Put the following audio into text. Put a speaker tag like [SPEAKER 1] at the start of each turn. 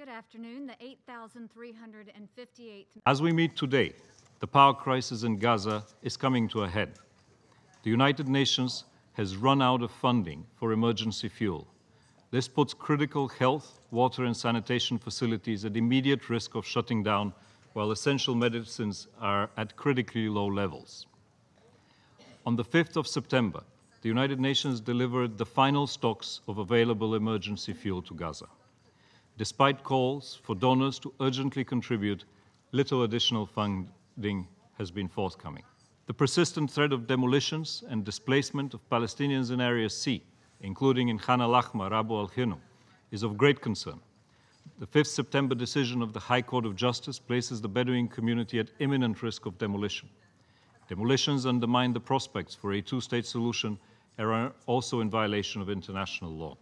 [SPEAKER 1] Good afternoon. The 8,358th.
[SPEAKER 2] As we meet today, the power crisis in Gaza is coming to a head. The United Nations has run out of funding for emergency fuel. This puts critical health, water and sanitation facilities at immediate risk of shutting down, while essential medicines are at critically low levels. On the 5th of September, the United Nations delivered the final stocks of available emergency fuel to Gaza. Despite calls for donors to urgently contribute, little additional funding has been forthcoming. The persistent threat of demolitions and displacement of Palestinians in Area C, including in Khan al-Ahmar, Abu al-Hinu, is of great concern. The 5th September decision of the High Court of Justice places the Bedouin community at imminent risk of demolition. Demolitions undermine the prospects for a two-state solution and are also in violation of international law.